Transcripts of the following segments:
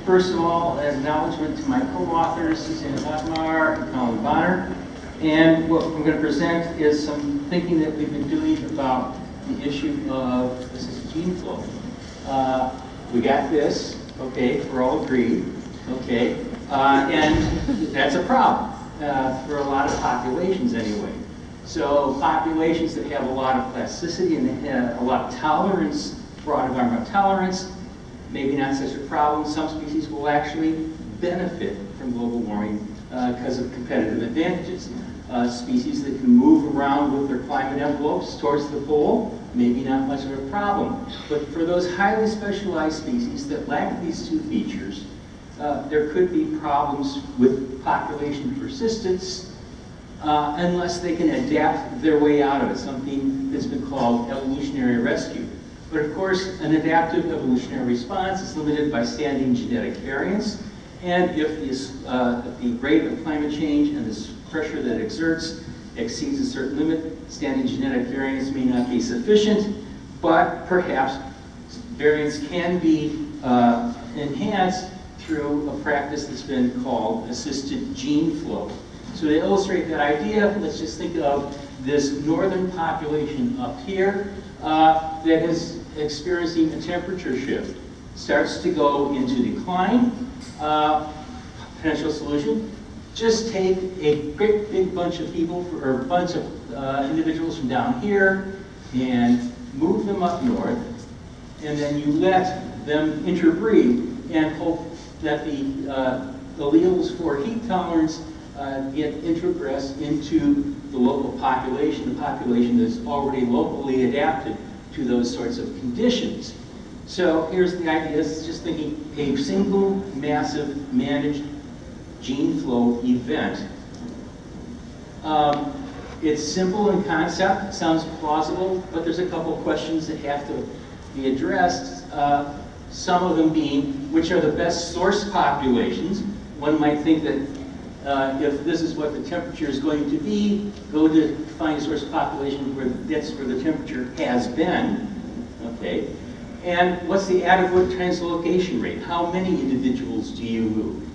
First of all, an acknowledgement to my co-authors, Susanna Bachmar and Colin Bonner. And what I'm going to present is some thinking that we've been doing about the issue of assisted gene flow. We got this, okay, we're all agreed, okay, and that's a problem for a lot of populations anyway. So populations that have a lot of plasticity and they have a lot of tolerance, broad environmental tolerance, maybe not such a problem. Some species will actually benefit from global warming because of competitive advantages. Species that can move around with their climate envelopes towards the pole, maybe not much of a problem. But for those highly specialized species that lack these two features, there could be problems with population persistence unless they can adapt their way out of it, something that's been called evolutionary rescue. But of course, an adaptive evolutionary response is limited by standing genetic variance, and if the rate of climate change and the pressure that it exerts exceeds a certain limit, standing genetic variance may not be sufficient, but perhaps variance can be enhanced through a practice that's been called assisted gene flow. So to illustrate that idea, let's just think of this northern population up here that is experiencing a temperature shift. Starts to go into decline. Potential solution, just take a great big bunch of people, or a bunch of individuals from down here and move them up north, and then you let them interbreed and hope that the alleles for heat tolerance get introgressed into the local population, the population that's already locally adapted to those sorts of conditions. So here's the idea, it's just thinking a single massive managed gene flow event. It's simple in concept, sounds plausible, but there's a couple of questions that have to be addressed. Some of them being, which are the best source populations? One might think that if this is what the temperature is going to be, go to find a source population where that's where the temperature has been, okay? And what's the adequate translocation rate? How many individuals do you move?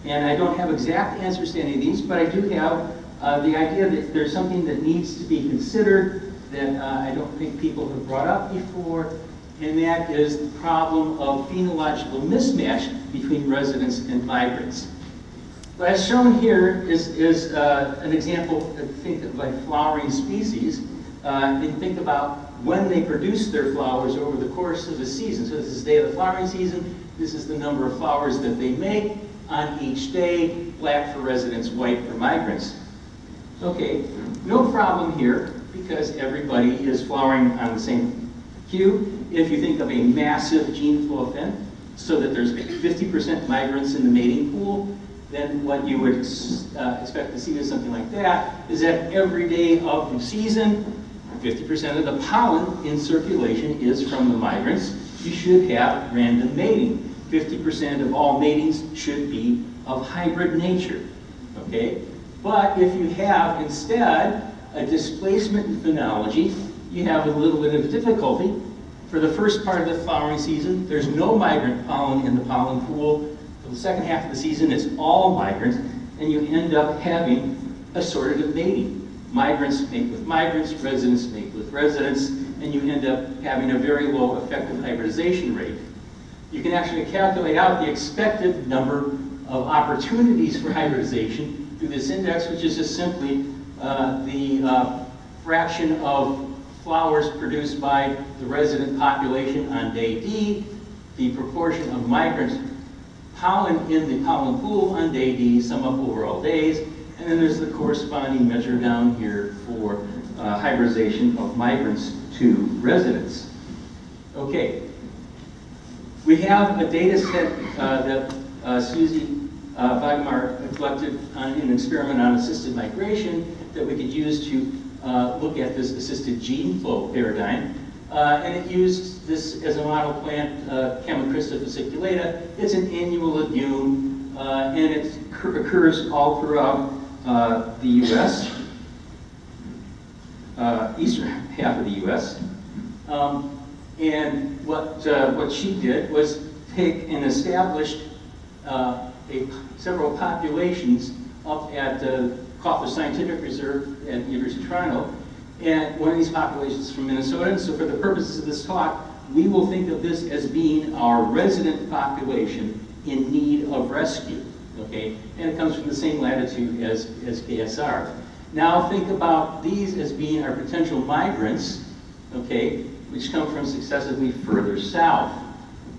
And I don't have exact answers to any of these, but I do have the idea that there's something that needs to be considered that I don't think people have brought up before, and that is the problem of phenological mismatch between residents and migrants. What I've shown here is an example, think of like flowering species, and think about when they produce their flowers over the course of the season. So this is the day of the flowering season, this is the number of flowers that they make on each day, black for residents, white for migrants. Okay, no problem here, because everybody is flowering on the same cue. If you think of a massive gene flow event, so that there's 50% migrants in the mating pool, then what you would expect to see is something like that, is that every day of the season, 50% of the pollen in circulation is from the migrants. You should have random mating. 50% of all matings should be of hybrid nature, okay? But if you have instead a displacement in phenology, you have a little bit of difficulty. For the first part of the flowering season, there's no migrant pollen in the pollen pool. For the second half of the season, it's all migrants, and you end up having assortative mating. Migrants mate with migrants, residents mate with residents, and you end up having a very low effective hybridization rate. You can actually calculate out the expected number of opportunities for hybridization through this index, which is just simply the fraction of flowers produced by the resident population on day D, the proportion of migrant pollen in the pollen pool on day D, sum up over all days, and then there's the corresponding measure down here for hybridization of migrants to residents. Okay, we have a data set that Susie Wagmar collected in an experiment on assisted migration that we could use to look at this assisted gene flow paradigm. And it used this as a model plant, Chamaecrista fasciculata. It's an annual legume, and it occurs all throughout the U.S., eastern half of the U.S. And what she did was take an established several populations up at the Kaufler Scientific Reserve at the University of Toronto, and one of these populations is from Minnesota. And so for the purposes of this talk, we will think of this as being our resident population in need of rescue, okay? And it comes from the same latitude as KSR. Now think about these as being our potential migrants, okay, which come from successively further south,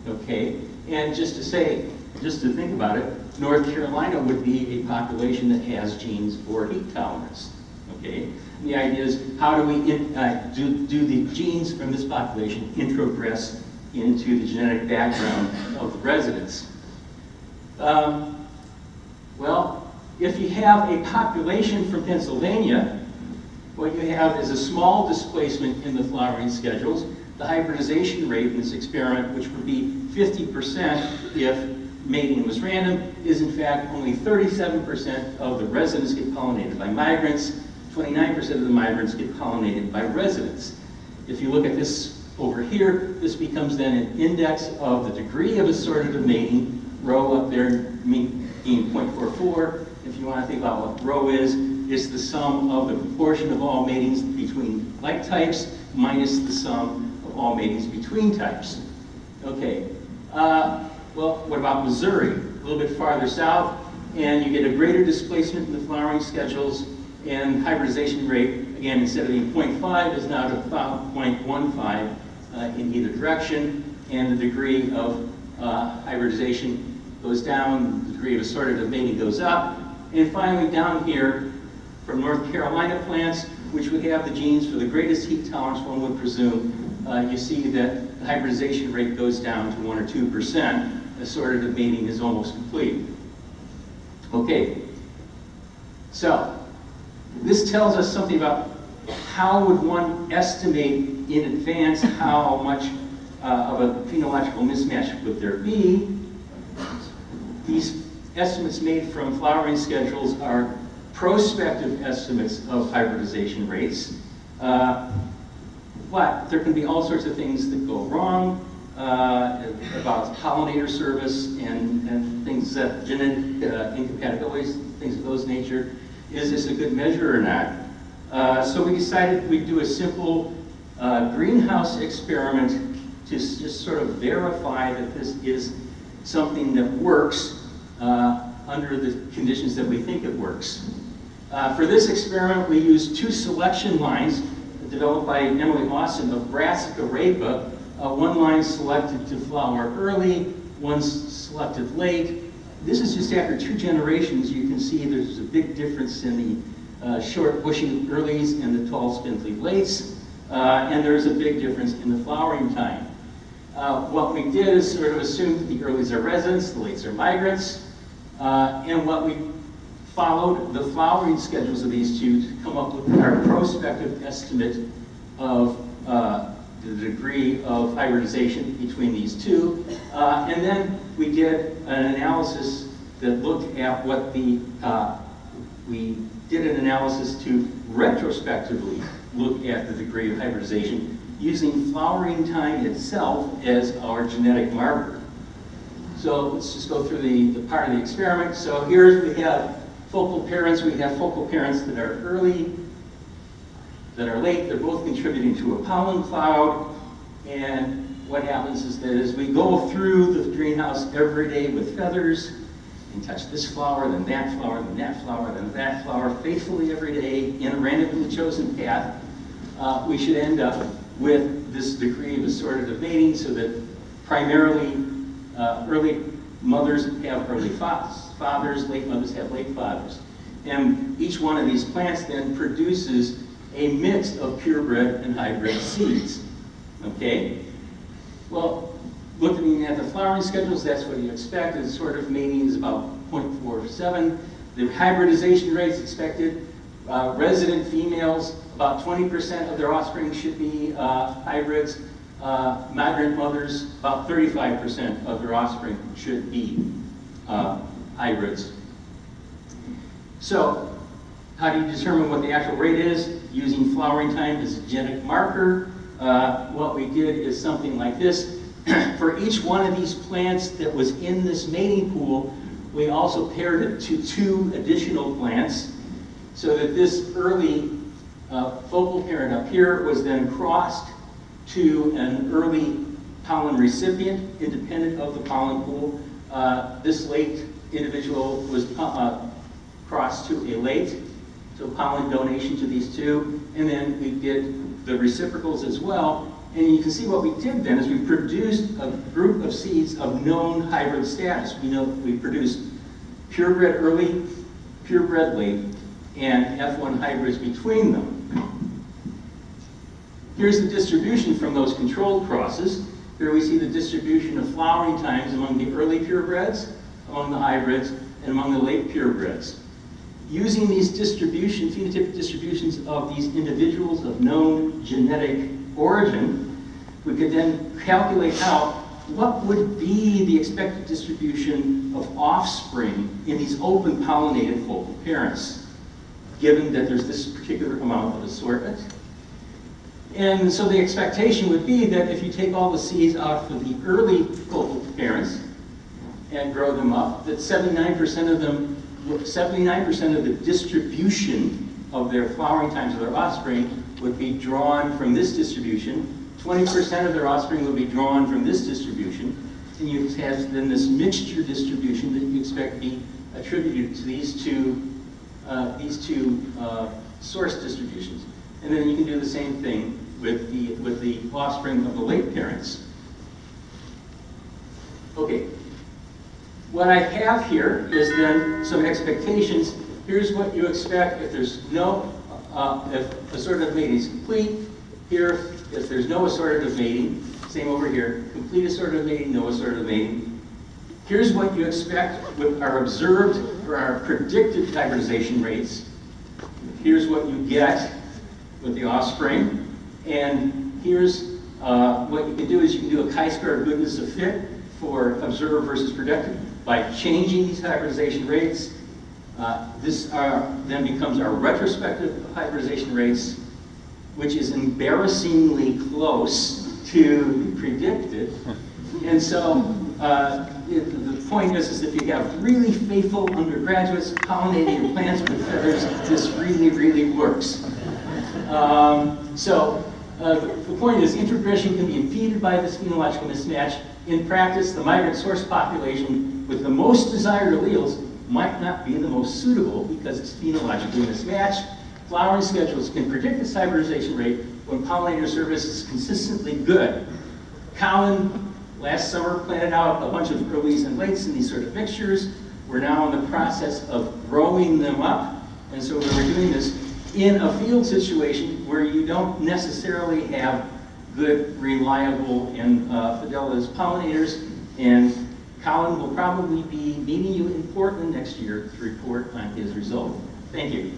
okay? And just to think about it, North Carolina would be a population that has genes for heat tolerance, okay? And the idea is, how do we do the genes from this population introgress into the genetic background of the residents? Well, if you have a population from Pennsylvania, what you have is a small displacement in the flowering schedules. The hybridization rate in this experiment, which would be 50% if mating was random, is in fact only 37% of the residents get pollinated by migrants, 29% of the migrants get pollinated by residents. If you look at this over here, this becomes then an index of the degree of assortative mating, rho up there being 0.44. If you want to think about what rho is, it's the sum of the proportion of all matings between like types minus the sum of all matings between types. Okay, well, what about Missouri? A little bit farther south, and you get a greater displacement in the flowering schedules, and hybridization rate, again, instead of being 0.5, is now to about 0.15 in either direction, and the degree of hybridization goes down, the degree of assortative mating goes up. And finally, down here, from North Carolina plants, which would have the genes for the greatest heat tolerance, one would presume, you see that the hybridization rate goes down to 1 or 2%. Assortative mating is almost complete. Okay, so this tells us something about how would one estimate in advance how much of a phenological mismatch would there be. These estimates made from flowering schedules are prospective estimates of hybridization rates. But there can be all sorts of things that go wrong about pollinator service and things that genetic incompatibilities, things of those nature. Is this a good measure or not? So we decided we'd do a simple greenhouse experiment to just sort of verify that this is something that works under the conditions that we think it works. For this experiment, we used 2 selection lines developed by Emily Austin of Brassica rapa. One line selected to flower early, one selected late. This is just after 2 generations. You can see there's a big difference in the short, bushy earlies and the tall, spindly lates. And there's a big difference in the flowering time. What we did is sort of assume that the earlies are residents, the lates are migrants. And what we followed the flowering schedules of these 2 to come up with our prospective estimate of the degree of hybridization between these 2. And then we did an analysis that looked at what we did an analysis to retrospectively look at the degree of hybridization using flowering time itself as our genetic marker. So let's just go through the part of the experiment. So here we have focal parents. We have focal parents that are early, that are late. They're both contributing to a pollen cloud. And what happens is that as we go through the greenhouse every day with feathers and touch this flower, then that flower, then that flower, then that flower, faithfully every day in a randomly chosen path, we should end up with this degree of assortative mating so that primarily early mothers have early fathers, late mothers have late fathers. And each one of these plants then produces a mix of purebred and hybrid seeds. Okay? Well, looking at the flowering schedules, that's what you expect. The assortative mating is about 0.47. The hybridization rates expected, resident females, about 20% of their offspring should be hybrids. Migrant mothers, about 35% of their offspring should be hybrids. So, how do you determine what the actual rate is? Using flowering time as a genetic marker. What we did is something like this. For each one of these plants that was in this mating pool, We also paired it to 2 additional plants so that this early focal parent up here was then crossed to an early pollen recipient independent of the pollen pool. This late individual was crossed to a late, so pollen donation to these 2, and then we did the reciprocals as well. And you can see what we did then is we produced a group of seeds of known hybrid status. We know we produced purebred early, purebred late, and F1 hybrids between them. Here's the distribution from those controlled crosses. Here we see the distribution of flowering times among the early purebreds, among the hybrids, and among the late purebreds. Using these distribution, phenotypic distributions of these individuals of known genetic origin, we could then calculate out what would be the expected distribution of offspring in these open pollinated focal parents, given that there's this particular amount of assortment. And so the expectation would be that if you take all the seeds out of the early focal parents and grow them up, that 79% of them, 79% of the distribution of their flowering times of their offspring would be drawn from this distribution. 20% of their offspring would be drawn from this distribution. And you have then this mixture distribution that you expect to be attributed to these two source distributions. And then you can do the same thing with the offspring of the late parents. Okay. What I have here is then some expectations. Here's what you expect if there's no, if assortative mating is complete. Here, if there's no assortative mating, same over here, complete assortative mating, no assortative mating. Here's what you expect with our observed or our predicted hybridization rates. Here's what you get with the offspring. And here's what you can do is you can do a chi-square goodness of fit for observed versus predicted by changing these hybridization rates. This then becomes our retrospective hybridization rates, which is embarrassingly close to predicted. And so the point is that if you have really faithful undergraduates pollinating your plants with feathers, this really, really works. The point is introgression can be impeded by this phenological mismatch. In practice, the migrant source population with the most desired alleles might not be the most suitable because it's phenologically mismatched. Flowering schedules can predict this hybridization rate when pollinator service is consistently good. Colin, last summer, planted out a bunch of earlies and lates in these sort of mixtures. We're now in the process of growing them up. And so we're doing this in a field situation where you don't necessarily have good, reliable, and fidelitous pollinators. And Colin will probably be meeting you in Portland next year to report on his result. Thank you.